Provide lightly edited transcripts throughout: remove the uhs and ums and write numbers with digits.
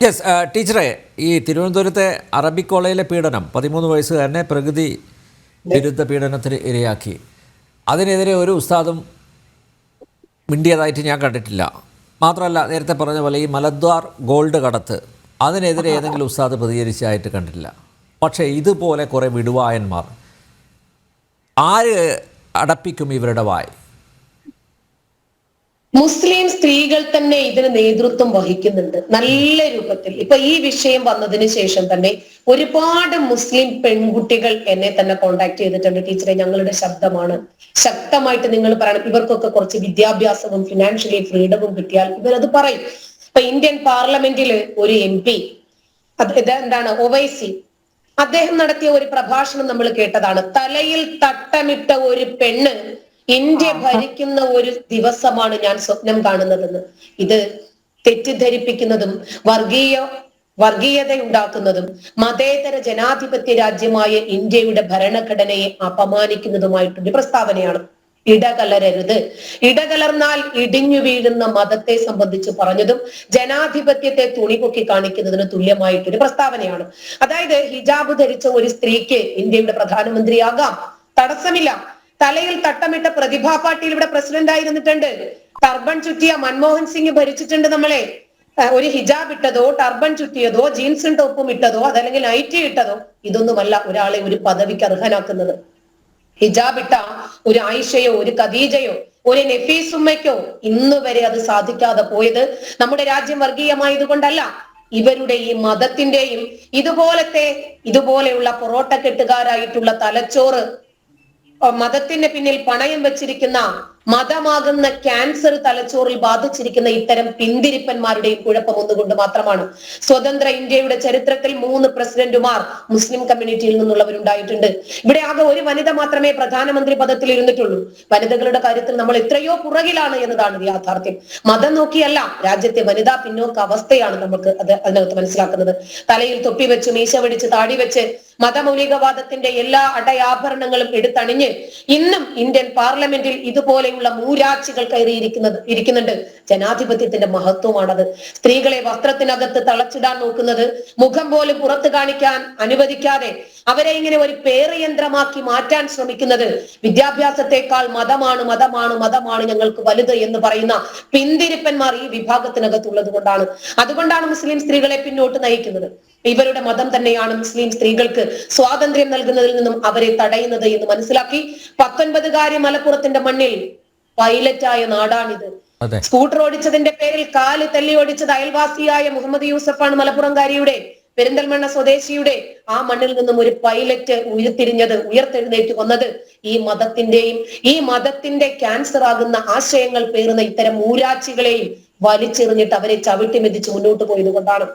Yes, ടീച്ചറെ, ഈ തിരുവനന്തപുരത്തെ അറബിക് കോളേജിലെ പീഡനം 13 വയസ്സുകാരനെ പ്രകൃതി വിരുദ്ധ പീഡനത്തിന് ഇരയാക്കി. അതിനെതിരെ ഒരു ഉസ്താദും മിണ്ടിയതായിട്ട് ഞാൻ കണ്ടിട്ടില്ല. മാത്രമല്ല, നേരത്തെ പറഞ്ഞ പോലെ ഈ മലദ്വാർ ഗോൾഡ് കടത്ത്, അതിനെതിരെ ഏതെങ്കിലും ഉസ്താദ് പ്രതികരിച്ചതായിട്ട് കണ്ടിട്ടില്ല. പക്ഷേ ഇതുപോലെ കുറേ വിടുവായന്മാർ, ആര് അടപ്പിക്കും ഇവരുടെ വായ്? മുസ്ലിം സ്ത്രീകൾ തന്നെ ഇതിന് നേതൃത്വം വഹിക്കുന്നുണ്ട് നല്ല രൂപത്തിൽ. ഇപ്പൊ ഈ വിഷയം വന്നതിന് ശേഷം തന്നെ ഒരുപാട് മുസ്ലിം പെൺകുട്ടികൾ എന്നെ തന്നെ കോണ്ടാക്ട് ചെയ്തിട്ടുണ്ട്. ടീച്ചറെ, ഞങ്ങളുടെ ശബ്ദമാണ് ശക്തമായിട്ട് നിങ്ങൾ പറയണം. ഇവർക്കൊക്കെ കുറച്ച് വിദ്യാഭ്യാസവും ഫിനാൻഷ്യലി ഫ്രീഡവും കിട്ടിയാൽ ഇവരത് പറയും. ഇപ്പൊ ഇന്ത്യൻ പാർലമെന്റിൽ ഒരു MP, എന്താണ്, ഒവൈസി, അദ്ദേഹം നടത്തിയ ഒരു പ്രഭാഷണം നമ്മൾ കേട്ടതാണ്. തലയിൽ തട്ടമിട്ട ഒരു പെണ്ണ് ഇന്ത്യ ഭരിക്കുന്ന ഒരു ദിവസമാണ് ഞാൻ സ്വപ്നം കാണുന്നതെന്ന്. ഇത് തെറ്റിദ്ധരിപ്പിക്കുന്നതും വർഗീയത ഉണ്ടാക്കുന്നതും മതേതര ജനാധിപത്യ രാജ്യമായ ഇന്ത്യയുടെ ഭരണഘടനയെ അപമാനിക്കുന്നതുമായിട്ടൊരു പ്രസ്താവനയാണ്. ഇടകലരരുത്, ഇടകലർന്നാൽ ഇടിഞ്ഞു വീഴുന്ന മതത്തെ സംബന്ധിച്ച് പറഞ്ഞതും ജനാധിപത്യത്തെ തുണിപൊക്കി കാണിക്കുന്നതിന് തുല്യമായിട്ടൊരു പ്രസ്താവനയാണ്. അതായത് ഹിജാബ് ധരിച്ച ഒരു സ്ത്രീക്ക് ഇന്ത്യയുടെ പ്രധാനമന്ത്രിയാകാം, തടസ്സമില്ല. തലയിൽ തട്ടമിട്ട പ്രതിഭാ പാട്ടീൽ ഇവിടെ പ്രസിഡന്റ് ആയിരുന്നിട്ടുണ്ട്. ടർബൻ ചുറ്റിയ മൻമോഹൻ സിംഗ് ഭരിച്ചിട്ടുണ്ട് നമ്മളെ. ഒരു ഹിജാബ് ഇട്ടതോ ടർബൻ ചുറ്റിയതോ ജീൻസും ടോപ്പും ഇട്ടതോ അതല്ലെങ്കിൽ നൈറ്റി ഇട്ടതോ ഇതൊന്നുമല്ല ഒരാളെ ഒരു പദവിക്ക് അർഹനാക്കുന്നത്. ഹിജാബ് ഇട്ട ഒരു ആയിഷയോ ഒരു ഖദീജയോ ഒരു നഫീസുമ്മയ്ക്കോ ഇന്ന് വരെ അത് സാധിക്കാതെ പോയത് നമ്മുടെ രാജ്യം വർഗീയമായത് കൊണ്ടല്ല, ഇവരുടെ ഈ മതത്തിന്റെയും ഇതുപോലെയുള്ള പൊറോട്ട കെട്ടുകാരായിട്ടുള്ള തലച്ചോറ്, മതത്തിന് പിന്നിൽ പണയം വെച്ചിരിക്കുന്ന, മതമാകുന്ന ക്യാൻസർ തലച്ചോറിൽ ബാധിച്ചിരിക്കുന്ന ഇത്തരം പിന്തിരിപ്പന്മാരുടെയും കുഴപ്പം ഒന്നുകൊണ്ട് മാത്രമാണ്. സ്വതന്ത്ര ഇന്ത്യയുടെ ചരിത്രത്തിൽ 3 പ്രസിഡന്റുമാർ മുസ്ലിം കമ്മ്യൂണിറ്റിയിൽ നിന്നുള്ളവരുണ്ടായിട്ടുണ്ട്. ഇവിടെ ആകെ ഒരു വനിത മാത്രമേ പ്രധാനമന്ത്രി പദത്തിൽ ഇരുന്നിട്ടുള്ളൂ. വനിതകളുടെ കാര്യത്തിൽ നമ്മൾ എത്രയോ പുറകിലാണ് എന്നതാണ് യാഥാർത്ഥ്യം. മതം നോക്കിയല്ല, രാജ്യത്തെ വനിതാ പിന്നോക്ക അവസ്ഥയാണ് നമുക്ക് അതിനകത്ത് മനസ്സിലാക്കുന്നത്. തലയിൽ തൊപ്പി വെച്ച്, മീശ പിടിച്ച്, താടി വെച്ച് മതമൗലികവാദത്തിന്റെ എല്ലാ അടയാഭരണങ്ങളും എടുത്തണിഞ്ഞ് ഇന്നും ഇന്ത്യൻ പാർലമെന്റിൽ ഇതുപോലെയുള്ള മൂരാച്ചികൾ ഇരിക്കുന്നുണ്ട്. ജനാധിപത്യത്തിന്റെ മഹത്വമാണത്. സ്ത്രീകളെ വസ്ത്രത്തിനകത്ത് തളച്ചിടാൻ നോക്കുന്നത്, മുഖം പോലും പുറത്തു കാണിക്കാൻ അനുവദിക്കാതെ അവരെ ഇങ്ങനെ ഒരു പേറുയന്ത്രമാക്കി മാറ്റാൻ ശ്രമിക്കുന്നത്, വിദ്യാഭ്യാസത്തെക്കാൾ മതമാണ് ഞങ്ങൾക്ക് വലുത് എന്ന് പറയുന്ന പിന്തിരിപ്പന്മാർ ഈ വിഭാഗത്തിനകത്തുള്ളത് കൊണ്ടാണ്. അതുകൊണ്ടാണ് മുസ്ലിം സ്ത്രീകളെ പിന്നോട്ട് നയിക്കുന്നത്. ഇവരുടെ മതം തന്നെയാണ് മുസ്ലിം സ്ത്രീകൾക്ക് സ്വാതന്ത്ര്യം നൽകുന്നതിൽ നിന്നും അവരെ തടയുന്നത് എന്ന് മനസ്സിലാക്കി 19കാരി മലപ്പുറത്തിന്റെ മണ്ണിൽ പൈലറ്റായ നാടാണിത്. സ്കൂട്ടർ ഓടിച്ചതിന്റെ പേരിൽ കാല് തല്ലി ഓടിച്ചത് അയൽവാസിയായ മുഹമ്മദ് യൂസഫാണ്. മലപ്പുറംകാരിയുടെ, പെരിന്തൽമണ്ണ സ്വദേശിയുടെ ആ മണ്ണിൽ നിന്നും ഒരു പൈലറ്റ് ഉയർത്തെഴുന്നേറ്റ് വന്നത് ഈ മതത്തിന്റെ ക്യാൻസർ ആകുന്ന ആശയങ്ങൾ പേറുന്ന ഇത്തരം മൂരാച്ചികളെയും വലിച്ചെറിഞ്ഞിട്ട് അവരെ ചവിട്ടി മെതിച്ച് മുന്നോട്ട് പോയത് കൊണ്ടാണ്.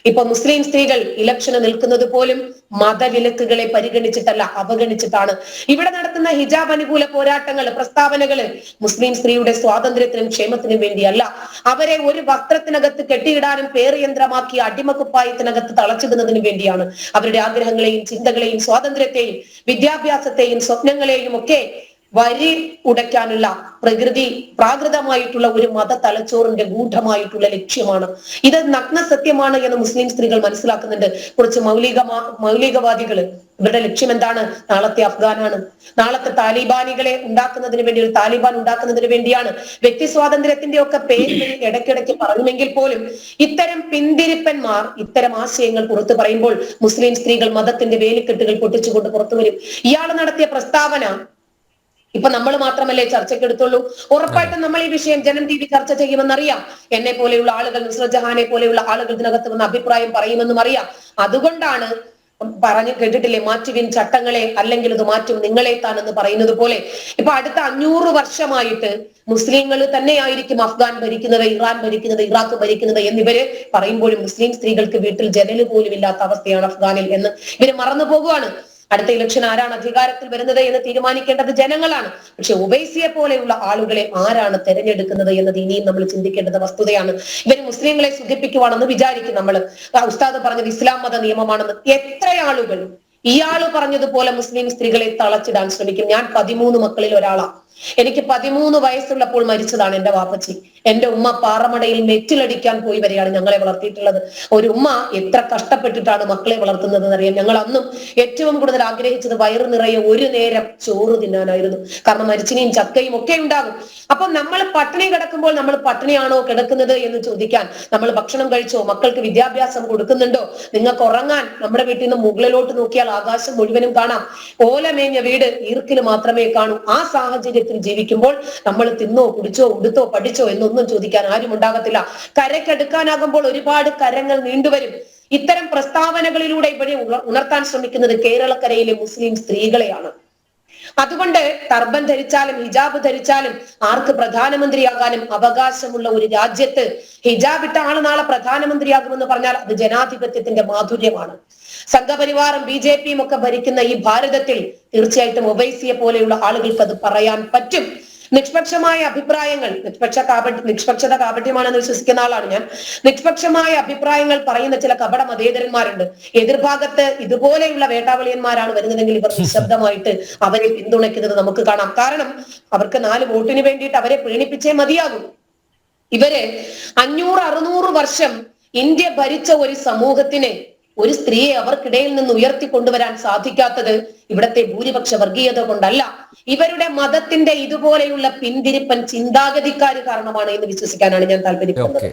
ഇപ്പൊ മുസ്ലിം സ്ത്രീകൾ ഇലക്ഷന് നിൽക്കുന്നത് പോലും മതവിലക്കുകളെ പരിഗണിച്ചിട്ടല്ല, അവഗണിച്ചിട്ടാണ്. ഇവിടെ നടത്തുന്ന ഹിജാബ് അനുകൂല പോരാട്ടങ്ങൾ, പ്രസ്താവനകള് മുസ്ലിം സ്ത്രീയുടെ സ്വാതന്ത്ര്യത്തിനും ക്ഷേമത്തിനും വേണ്ടിയല്ല. അവരെ ഒരു വസ്ത്രത്തിനകത്ത് കെട്ടിയിടാനും പേറുയന്ത്രമാക്കി അടിമക്കുപ്പായത്തിനകത്ത് തളച്ചിടുന്നതിന് വേണ്ടിയാണ്. അവരുടെ ആഗ്രഹങ്ങളെയും ചിന്തകളെയും സ്വാതന്ത്ര്യത്തെയും വിദ്യാഭ്യാസത്തെയും സ്വപ്നങ്ങളെയും ഒക്കെ വരി ഉടയ്ക്കാനുള്ള പ്രാകൃതമായിട്ടുള്ള ഒരു മത തലച്ചോറിന്റെ ഗൂഢമായിട്ടുള്ള ലക്ഷ്യമാണ് ഇത്. നഗ്ന സത്യമാണ് എന്ന് മുസ്ലിം സ്ത്രീകൾ മനസ്സിലാക്കുന്നുണ്ട്. കുറച്ച് മൗലികവാദികള്, ഇവരുടെ ലക്ഷ്യം എന്താണ്? നാളത്തെ അഫ്ഗാനാണ്, നാളത്തെ താലിബാനികളെ ഉണ്ടാക്കുന്നതിന് വേണ്ടി, ഒരു താലിബാൻ ഉണ്ടാക്കുന്നതിന് വേണ്ടിയാണ്. വ്യക്തി സ്വാതന്ത്ര്യത്തിന്റെ ഒക്കെ പേര് ഇടയ്ക്കിടയ്ക്ക് പറയുമെങ്കിൽ പോലും ഇത്തരം പിന്തിരിപ്പന്മാർ ഇത്തരം ആശയങ്ങൾ പുറത്തു പറയുമ്പോൾ മുസ്ലിം സ്ത്രീകൾ മതത്തിന്റെ വേലിക്കെട്ടുകൾ പൊട്ടിച്ചുകൊണ്ട് പുറത്തു വരും. ഇയാൾ നടത്തിയ പ്രസ്താവന ഇപ്പൊ നമ്മൾ മാത്രമല്ലേ ചർച്ചയ്ക്ക് എടുത്തുള്ളൂ. ഉറപ്പായിട്ടും നമ്മൾ ഈ വിഷയം ജനം TV ചർച്ച ചെയ്യുമെന്നറിയാം. എന്നെ പോലെയുള്ള ആളുകൾ, നുസ്രത് ജഹാനെ പോലെയുള്ള ആളുകൾ ഇതിനകത്ത് വന്ന് അഭിപ്രായം പറയുമെന്നും അറിയാം. അതുകൊണ്ടാണ് പറഞ്ഞു കേട്ടിട്ടില്ലേ, മാറ്റുവിൻ ചട്ടങ്ങളെ, അല്ലെങ്കിൽ ഇത് മാറ്റും നിങ്ങളെ താനെന്ന് പറയുന്നത് പോലെ. ഇപ്പൊ അടുത്ത 500 വർഷമായിട്ട് മുസ്ലിങ്ങൾ തന്നെയായിരിക്കും അഫ്ഗാൻ ഭരിക്കുന്നത്, ഇറാൻ ഭരിക്കുന്നത്, ഇറാഖ് ഭരിക്കുന്നത് എന്നിവര് പറയുമ്പോഴും മുസ്ലിം സ്ത്രീകൾക്ക് വീട്ടിൽ ജനല് പോലും ഇല്ലാത്ത അവസ്ഥയാണ് അഫ്ഗാനിൽ എന്ന് ഇവര് മറന്നു പോകുവാണ്. അടുത്ത ഇലക്ഷൻ ആരാണ് അധികാരത്തിൽ വരുന്നത് എന്ന് തീരുമാനിക്കേണ്ടത് ജനങ്ങളാണ്. പക്ഷെ ഉവൈസിയെ പോലെയുള്ള ആളുകളെ ആരാണ് തെരഞ്ഞെടുക്കുന്നത് എന്നത് ഇനിയും നമ്മൾ ചിന്തിക്കേണ്ടത് വസ്തുതയാണ്. ഇവര് മുസ്ലിങ്ങളെ സുഖിപ്പിക്കുവാണെന്ന് വിചാരിക്കും നമ്മൾ. ഉസ്താദ് പറഞ്ഞത് ഇസ്ലാം മത നിയമമാണെന്ന്. എത്ര ആളുകൾ ഇയാള് പറഞ്ഞതുപോലെ മുസ്ലിം സ്ത്രീകളെ തളച്ചിടാൻ ശ്രമിക്കും. ഞാൻ 13 മക്കളിൽ ഒരാളാണ്. എനിക്ക് 13 വയസ്സുള്ളപ്പോൾ മരിച്ചതാണ് എന്റെ വാപ്പച്ചി. എന്റെ ഉമ്മ പാറമടയിൽ നെറ്റിലടിക്കാൻ പോയി വരെയാണ് ഞങ്ങളെ വളർത്തിയിട്ടുള്ളത്. ഒരു ഉമ്മ എത്ര കഷ്ടപ്പെട്ടിട്ടാണ് മക്കളെ വളർത്തുന്നത് എന്നറിയാം. ഞങ്ങൾ അന്നും ഏറ്റവും കൂടുതൽ ആഗ്രഹിച്ചത് വയറു നിറയെ ഒരു നേരം ചോറ് തിന്നാനായിരുന്നു. കാരണം മരിച്ചിനിയും ചക്കയും ഒക്കെ ഉണ്ടാകും. അപ്പൊ നമ്മൾ പട്ടിണി കിടക്കുമ്പോൾ നമ്മൾ പട്ടിണിയാണോ കിടക്കുന്നത് എന്ന് ചോദിക്കാൻ, നമ്മൾ ഭക്ഷണം കഴിച്ചോ, മക്കൾക്ക് വിദ്യാഭ്യാസം കൊടുക്കുന്നുണ്ടോ, നിങ്ങൾക്ക് ഉറങ്ങാൻ നമ്മുടെ വീട്ടിൽ നിന്ന് മുകളിലോട്ട് നോക്കിയാൽ ആകാശം മുഴുവനും കാണാം, ഓലമേഞ്ഞ വീട് ഈർക്കിൽ മാത്രമേ കാണൂ. ആ സാഹചര്യത്തിൽ ജീവിക്കുമ്പോൾ നമ്മൾ തിന്നോ കുടിച്ചോ ഉടുത്തോ പഠിച്ചോ എന്നൊന്നും ചോദിക്കാൻ ആരും ഉണ്ടാകത്തില്ല. കരക്കെടുക്കാനാകുമ്പോൾ ഒരുപാട് കരങ്ങൾ നീണ്ടുവരും. ഇത്തരം പ്രസ്താവനകളിലൂടെ ഇവിടെ ഉണർത്താൻ ശ്രമിക്കുന്നത് കേരളക്കരയിലെ മുസ്ലിം സ്ത്രീകളെയാണ്. അതുകൊണ്ട് ടർബൻ ധരിച്ചാലും ഹിജാബ് ധരിച്ചാലും ആർക്ക് പ്രധാനമന്ത്രിയാകാനും അവകാശമുള്ള ഒരു രാജ്യത്ത് ഹിജാബ് ഇട്ട ആള് നാളെ പ്രധാനമന്ത്രിയാകുമെന്ന് പറഞ്ഞാൽ അത് ജനാധിപത്യത്തിന്റെ മാധുര്യമാണ്. സംഘപരിവാറും BJPയും ഒക്കെ ഭരിക്കുന്ന ഈ ഭാരതത്തിൽ തീർച്ചയായിട്ടും ഒവൈസിയെ പോലെയുള്ള ആളുകൾക്ക് അത് പറയാൻ പറ്റും. നിഷ്പക്ഷമായ അഭിപ്രായങ്ങൾ, നിഷ്പക്ഷത കാപട്യമാണെന്ന് വിശ്വസിക്കുന്ന ആളാണ് ഞാൻ. നിഷ്പക്ഷമായ അഭിപ്രായങ്ങൾ പറയുന്ന ചില കപട മതേതരന്മാരുണ്ട്. എതിർഭാഗത്ത് ഇതുപോലെയുള്ള വേട്ടാവളിയന്മാരാണ് വരുന്നതെങ്കിൽ ഇവർ നിശബ്ദമായിട്ട് അവരെ പിന്തുണയ്ക്കുന്നത് നമുക്ക് കാണാം. കാരണം അവർക്ക് 4 വോട്ടിന് വേണ്ടിയിട്ട് അവരെ പ്രീണിപ്പിച്ചേ മതിയാകും. ഇവര് 500-600 വർഷം ഇന്ത്യ ഭരിച്ച ഒരു സമൂഹത്തിനെ, ഒരു സ്ത്രീയെ അവർക്കിടയിൽ നിന്ന് ഉയർത്തിക്കൊണ്ടുവരാൻ സാധിക്കാത്തത് ഇവിടത്തെ ഭൂരിപക്ഷ വർഗീയത കൊണ്ടല്ല, ഇവരുടെ മതത്തിന്റെ ഇതുപോലെയുള്ള പിന്തിരിപ്പൻ ചിന്താഗതിക്കാര് കാരണമാണ് എന്ന് വിശ്വസിക്കാനാണ് ഞാൻ താല്പര്യപ്പെടുന്നത്.